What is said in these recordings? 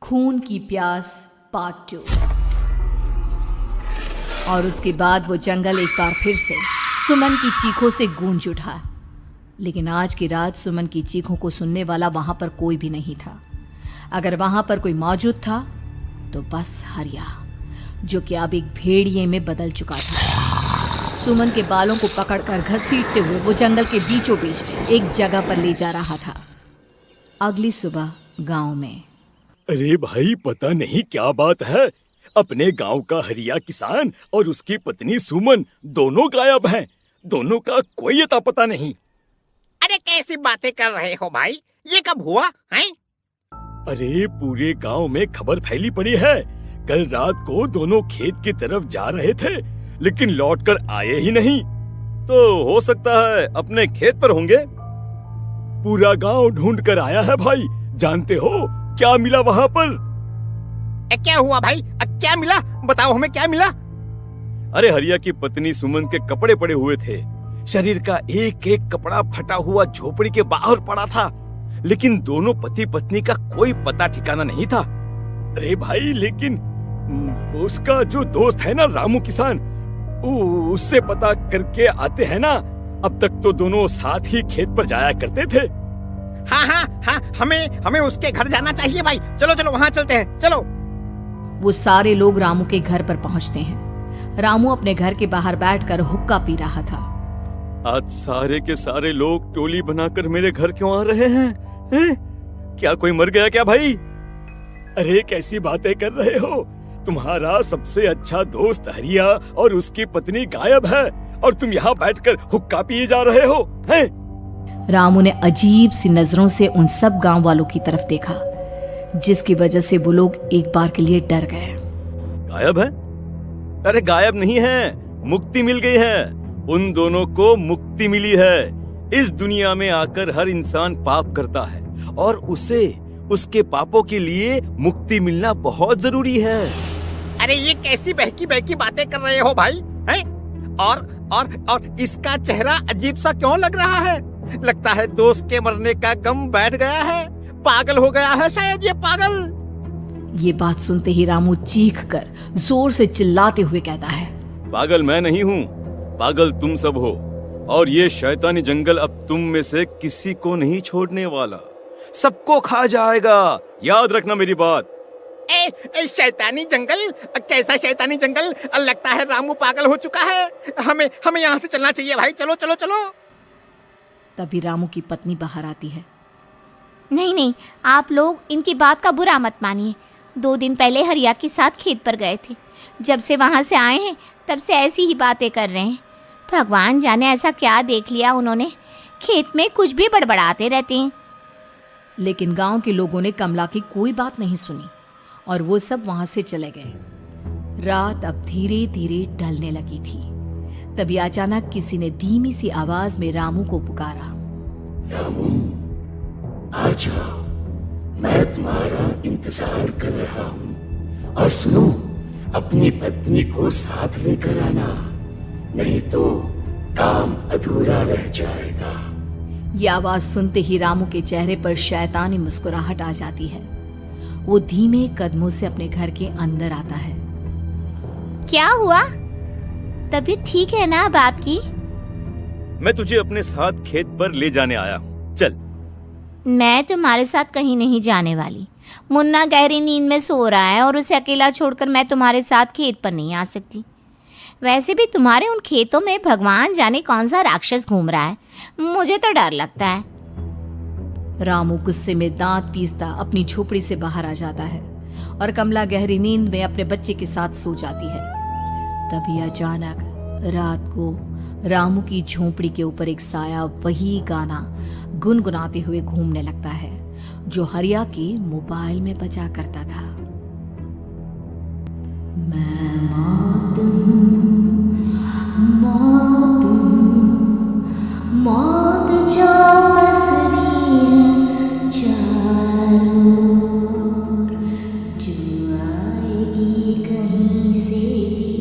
खून की प्यास पार्ट 2। और उसके बाद वो जंगल एक बार फिर से सुमन की चीखों से गूंज उठा। लेकिन आज की रात सुमन की चीखों को सुनने वाला वहां पर कोई भी नहीं था। अगर वहां पर कोई मौजूद था तो बस हरिया, जो कि अब एक भेड़िए में बदल चुका था। सुमन के बालों को पकड़कर घसीटते हुए वो जंगल के बीचों बीच एक जगह पर ले जा रहा था। अगली सुबह गांव में। अरे भाई, पता नहीं क्या बात है, अपने गांव का हरिया किसान और उसकी पत्नी सुमन दोनों गायब हैं। दोनों का कोई अता पता नहीं। अरे कैसी बातें कर रहे हो भाई, ये कब हुआ है? अरे पूरे गांव में खबर फैली पड़ी है। कल रात को दोनों खेत की तरफ जा रहे थे, लेकिन लौटकर आए ही नहीं। तो हो सकता है अपने खेत पर होंगे। पूरा गांव ढूंढ कर आया है भाई। जानते हो क्या मिला वहां पर? क्या हुआ भाई? क्या मिला? बताओ हमें, क्या मिला? अरे हरिया की पत्नी सुमन के कपड़े पड़े हुए थे। शरीर का एक एक कपड़ा फटा हुआ झोपड़ी के बाहर पड़ा था, लेकिन दोनों पति पत्नी का कोई पता ठिकाना नहीं था। अरे भाई, लेकिन उसका जो दोस्त है ना रामू किसान, उससे पता करके आते हैं ना। अब तक तो दोनों साथ ही खेत पर जाया करते थे। हाँ, हमें उसके घर जाना चाहिए भाई। चलो वहाँ चलते हैं, चलो। वो सारे लोग रामू के घर पर पहुंचते हैं। रामू अपने घर के बाहर बैठकर हुक्का पी रहा था। आज सारे के सारे लोग टोली बनाकर मेरे घर क्यों आ रहे हैं? क्या कोई मर गया क्या भाई? अरे कैसी बातें कर रहे हो? तुम्हारा सबसे अच्छा दोस्त हरिया और उसकी पत्नी गायब है और तुम यहाँ बैठकर हुक्का पिए जा रहे हो हैं? रामू ने अजीब सी नजरों से उन सब गांव वालों की तरफ देखा, जिसकी वजह से वो लोग एक बार के लिए डर गए। गायब है? अरे गायब नहीं है, मुक्ति मिल गई है। उन दोनों को मुक्ति मिली है। इस दुनिया में आकर हर इंसान पाप करता है और उसे उसके पापों के लिए मुक्ति मिलना बहुत जरूरी है। अरे ये कैसी बहकी बहकी बातें कर रहे हो भाई, हैं? और इसका चेहरा अजीब सा क्यों लग रहा है? लगता है दोस्त के मरने का गम बैठ गया है। पागल हो गया है शायद ये पागल। ये बात सुनते ही रामू चीख कर जोर से चिल्लाते हुए कहता है, पागल मैं नहीं हूँ, पागल तुम सब हो। और ये शैतानी जंगल अब तुम में से किसी को नहीं छोड़ने वाला, सबको खा जाएगा। याद रखना मेरी बात। शैतानी जंगल? कैसा शैतानी जंगल? लगता है रामू पागल हो चुका है। हमें यहाँ से चलना चाहिए भाई। चलो। तभी रामू की पत्नी बाहर आती है। नहीं, आप लोग इनकी बात का बुरा मत मानिए। 2 दिन पहले हरिया के साथ खेत पर गए थे। जब से वहाँ से आए हैं तब से ऐसी ही बातें कर रहे हैं। भगवान जाने ऐसा क्या देख लिया उन्होंने, खेत में कुछ भी बड़बड़ाते रहते हैं। लेकिन गांव के लोगों ने कमला की कोई बात नहीं सुनी और वो सब वहां से चले गए। रात अब धीरे धीरे ढलने लगी थी। तभी अचानक किसी ने धीमी सी आवाज में रामू को पुकारा। रामू, आ जाओ, मैं तुम्हारा इंतजार कर रहा हूँ। और सुनो, अपनी पत्नी को साथ लेकर आना, नहीं तो काम अधूरा रह जाएगा। ये आवाज सुनते ही रामू के चेहरे पर शैतानी मुस्कुराहट आ जाती है। वो धीमे कदमों से अपने घर के अंदर आता है। क्या हुआ? तबीयत ठीक है ना अब आपकी? मैं तुझे अपने साथ खेत पर ले जाने आया हूँ, चल। मैं तुम्हारे साथ कहीं नहीं जाने वाली। मुन्ना गहरी नींद में सो रहा है और उसे अकेला छोड़कर मैं तुम्हारे साथ खेत पर नहीं आ सकती। वैसे भी तुम्हारे उन खेतों में भगवान जाने कौन सा राक्षस घूम रहा है, मुझे तो डर लगता है। रामू गुस्से में दांत पीसता अपनी झोपड़ी से बाहर आ जाता है और कमला गहरी नींद में अपने बच्चे के साथ सो जाती है। तभी अचानक रात को रामू की झोपड़ी के ऊपर एक साया वही गाना गुनगुनाते हुए घूमने लगता है जो हरिया के मोबाइल में बजा करता था। मैं मौत जो पसरी है चारों ओर, जो आएगी कहीं से भी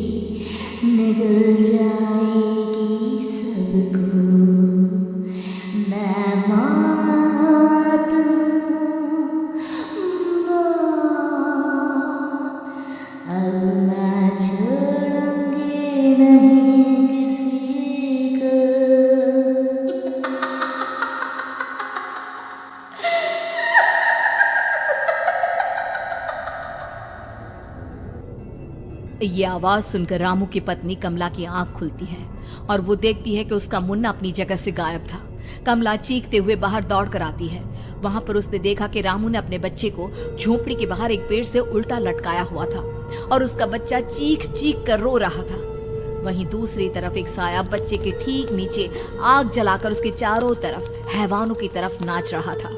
निगल जाएगी सबको। मैं मौत ये आवाज सुनकर रामू की पत्नी कमला की आंख खुलती है और वो देखती है कि उसका मुन्ना अपनी जगह से गायब था। कमला चीखते हुए बाहर दौड़ कर आती है। वहां पर उसने देखा कि रामू ने अपने बच्चे को झोपड़ी के बाहर एक पेड़ से उल्टा लटकाया हुआ था और उसका बच्चा चीख चीख कर रो रहा था। वहीं दूसरी तरफ एक साया बच्चे के ठीक नीचे आग जलाकर उसके चारों तरफ हैवानों की तरफ नाच रहा था।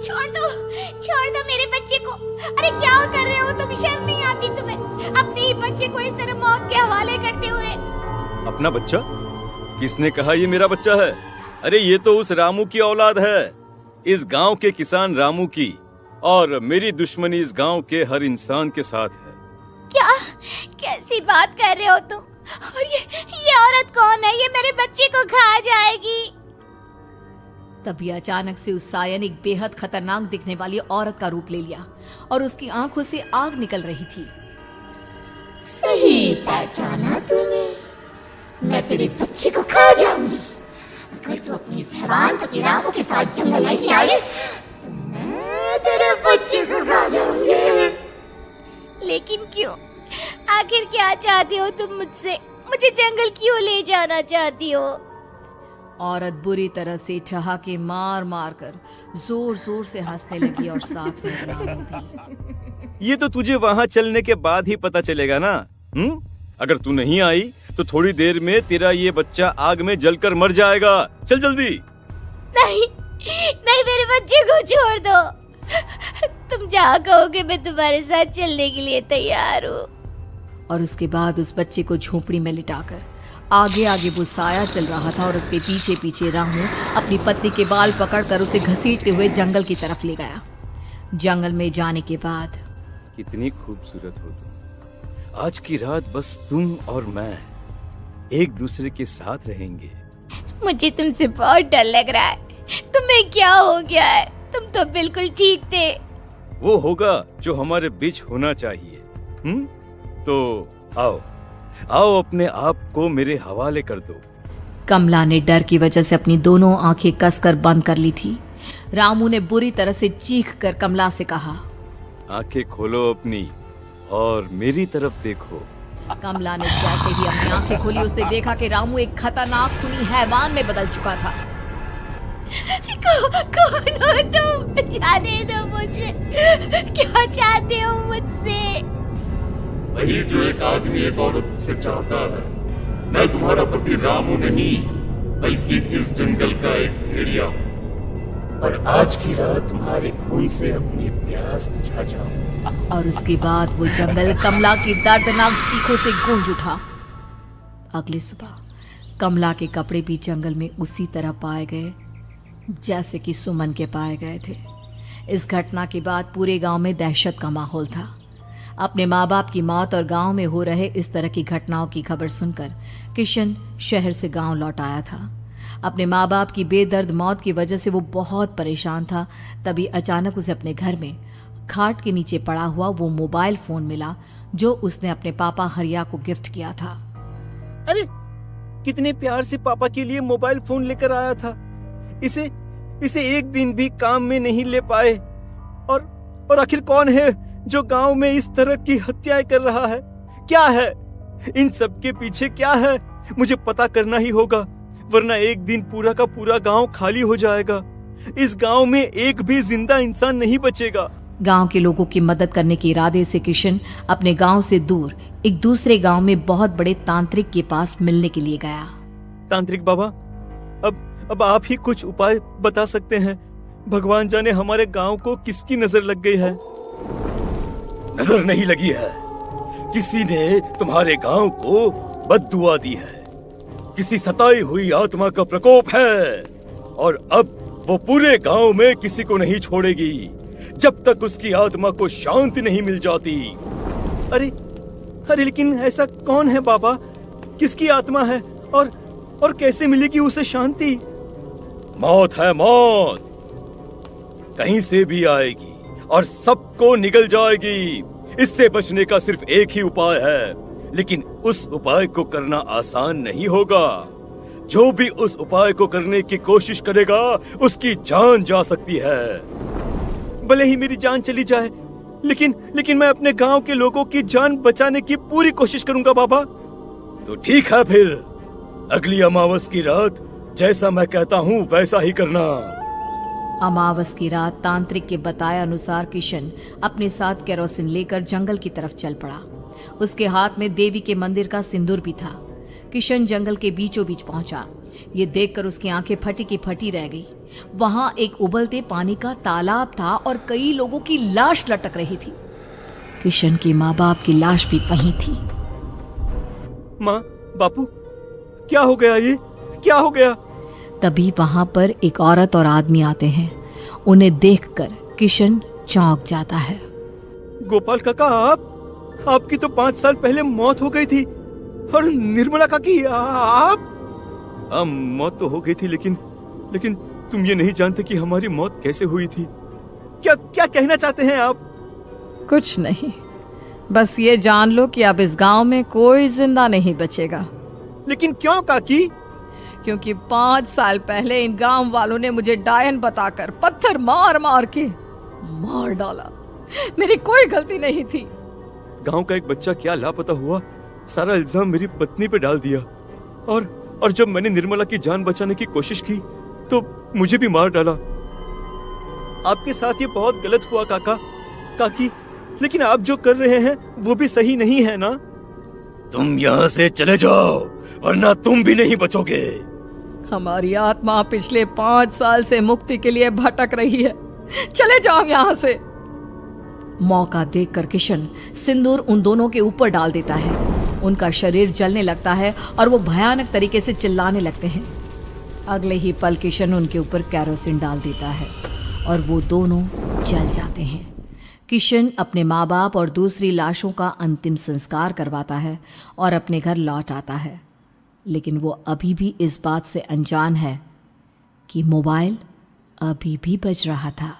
छोड़ दो मेरे बच्चे को। अरे क्या कर रहे हो तुम? शर्म नहीं आती तुम्हें? अपने ही बच्चे को इस तरह मौत के हवाले करते हुए। अपना बच्चा? किसने कहा ये मेरा बच्चा है? अरे ये तो उस रामू की औलाद है, इस गांव के किसान रामू की, और मेरी दुश्मनी इस गांव के हर इंसान के साथ है। क्या? कैसी बात कर रहे हो तुम? और ये औरत कौन है? ये मेरे बच्चे को खा जाएगी। तभी अचानक से उस साया ने एक बेहद खतरनाक दिखने वाली औरत का रूप ले लिया और उसकी आंखों से आग निकल रही थी। सही पहचाना तूने। मैं तेरे बच्चे को खा जाऊंगी। अगर तू अपनी इस हैवान पति रामू के साथ जंगल नहीं आई तो मैं तेरे बच्चे को खा जाऊंगी। लेकिन क्यों? आखिर क्या चाहते हो तुम मुझसे? मुझे जंगल क्यों ले जाना चाहती हो? औरत बुरी तरह से ठहाके मार मार कर जोर जोर से हंसने लगी और साथ में रामू भी। ये तो तुझे वहाँ चलने के बाद ही पता चलेगा ना। अगर तू नहीं आई तो थोड़ी देर में तेरा ये बच्चा आग में जलकर मर जाएगा। चल जल्दी। नहीं नहीं, मेरे बच्चे को छोड़ दो। तुम जहाँ कहोगे मैं तुम्हारे साथ चलने के लिए तैयार हूँ। और उसके बाद उस बच्चे को झोपड़ी में लिटाकर आगे आगे वो साया चल रहा था और उसके पीछे पीछे रामू अपनी पत्नी के बाल पकड़कर उसे घसीटते हुए जंगल की तरफ ले गया। जंगल में जाने के बाद कितनी खूबसूरत हो तुम। आज की रात बस तुम और मैं एक दूसरे के साथ रहेंगे। मुझे तुमसे बहुत डर लग रहा है। तुम्हें क्या हो गया है? तुम तो बिल्कुल ठीक थे। वो होगा जो हमारे बीच होना चाहिए। तो आओ आओ अपने आप को मेरे हवाले कर दो। कमला ने डर की वजह से अपनी दोनों आंखें कसकर बंद कर ली थी। रामू ने बुरी तरह से चीख कर कमला से कहा, आंखें खोलो अपनी और मेरी तरफ देखो। कमला ने जैसे ही अपनी आंखें खोली उसने देखा कि रामू एक खतरनाक खूनी हैवान में बदल चुका था। कौन हो तुम? जाने दो मुझे। क्या चाहते हो मुझसे? वही जो एक आदमी एक औरत से चाहता है। मैं तुम्हारा पति रामू नहीं बल्कि इस जंगल का एक भेड़िया हूँ और आज की रात तुम्हारे खून से अपनी प्यास बुझा जाऊं। और उसके बाद वो जंगल कमला की दर्दनाक चीखों से गूंज उठा। अगली सुबह कमला के कपड़े भी जंगल में उसी तरह पाए गए जैसे कि सुमन के पाए गए थे। इस घटना के बाद पूरे गांव में दहशत का माहौल था। अपने माँ बाप की मौत और गांव में हो रहे इस तरह की घटनाओं की खबर सुनकर किशन शहर से गांव लौट आया था। अपने माँ बाप की बेदर्द मौत की वजह से वो बहुत परेशान था। तभी अचानक उसे अपने घर में खाट के नीचे पड़ा हुआ वो मोबाइल फोन मिला जो उसने अपने पापा हरिया को गिफ्ट किया था। अरे कितने प्यार से पापा के लिए मोबाइल फोन लेकर आया था। इसे एक दिन भी काम में नहीं ले पाए। और आखिर कौन है जो गांव में इस तरह की हत्याएं कर रहा है? क्या है इन सब के पीछे? क्या है? मुझे पता करना ही होगा, वरना एक दिन पूरा का पूरा गांव खाली हो जाएगा। इस गांव में एक भी जिंदा इंसान नहीं बचेगा। गांव के लोगों की मदद करने के इरादे से किशन अपने गांव से दूर एक दूसरे गांव में बहुत बड़े तांत्रिक के पास मिलने के लिए गया। तांत्रिक बाबा, अब आप ही कुछ उपाय बता सकते हैं। भगवान जाने हमारे गांव को किसकी नजर लग गई है। नजर नहीं लगी है, किसी ने तुम्हारे गांव को बद्दुआ दी है। किसी सताई हुई आत्मा का प्रकोप है और अब वो पूरे गांव में किसी को नहीं छोड़ेगी जब तक उसकी आत्मा को शांति नहीं मिल जाती। अरे लेकिन ऐसा कौन है बाबा? किसकी आत्मा है और कैसे मिलेगी उसे शांति? मौत है, मौत कहीं से भी आएगी और सबको निगल जाएगी। इससे बचने का सिर्फ एक ही उपाय है, लेकिन उस उपाय को करना आसान नहीं होगा। जो भी उस उपाय को करने की कोशिश करेगा उसकी जान जा सकती है। भले ही मेरी जान चली जाए, लेकिन मैं अपने गांव के लोगों की जान बचाने की पूरी कोशिश करूंगा बाबा। तो ठीक है, फिर अगली अमावस की रात जैसा मैं कहता हूँ वैसा ही करना। अमावस की रात तांत्रिक के बताए अनुसार किशन अपने साथ केरोसिन लेकर जंगल की तरफ चल पड़ा। उसके हाथ में देवी के मंदिर का सिंदूर भी था। किशन जंगल के बीचों बीच पहुंचा। ये देखकर उसकी आंखें फटी की फटी रह गई। वहां एक उबलते पानी का तालाब था और कई लोगों की लाश लटक रही थी। किशन के माँ बाप की लाश भी वहीं थी। माँ, बापू, क्या हो गया? ये क्या हो गया? तभी वहां पर एक औरत और आदमी आते हैं। उन्हें देखकर किशन चौंक जाता है। गोपाल काका, आपकी तो 5 साल पहले मौत हो गई थी। और निर्मला काकी, आप? हाँ, मौत तो हो गई थी, लेकिन तुम ये नहीं जानते कि हमारी मौत कैसे हुई थी। क्या कहना चाहते हैं आप? कुछ नहीं, बस ये जान लो कि अब इस गांव में कोई जिंदा नहीं बचेगा। लेकिन क्यों काकी? क्योंकि 5 साल पहले इन गांव वालों ने मुझे डायन बताकर पत्थर मार मार के मार डाला। मेरी कोई गलती नहीं थी। गांव का एक बच्चा क्या लापता हुआ, सारा इल्जाम मेरी पत्नी पे डाल दिया। और जब मैंने निर्मला की जान बचाने की कोशिश की तो मुझे भी मार डाला। आपके साथ ये बहुत गलत हुआ काकी, लेकिन आप जो कर रहे हैं वो भी सही नहीं है ना? तुम यहाँ से चले जाओ वरना तुम भी नहीं बचोगे। हमारी आत्मा पिछले 5 साल से मुक्ति के लिए भटक रही है। चले जाओ यहाँ से। मौका देखकर किशन सिंदूर उन दोनों के ऊपर डाल देता है। उनका शरीर जलने लगता है और वो भयानक तरीके से चिल्लाने लगते हैं। अगले ही पल किशन उनके ऊपर केरोसिन डाल देता है और वो दोनों जल जाते हैं। किशन अपने माँ बाप और दूसरी लाशों का अंतिम संस्कार करवाता है और अपने घर लौट आता है। लेकिन वो अभी भी इस बात से अनजान है कि मोबाइल अभी भी बज रहा था।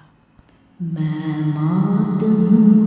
मैं मौत हूँ।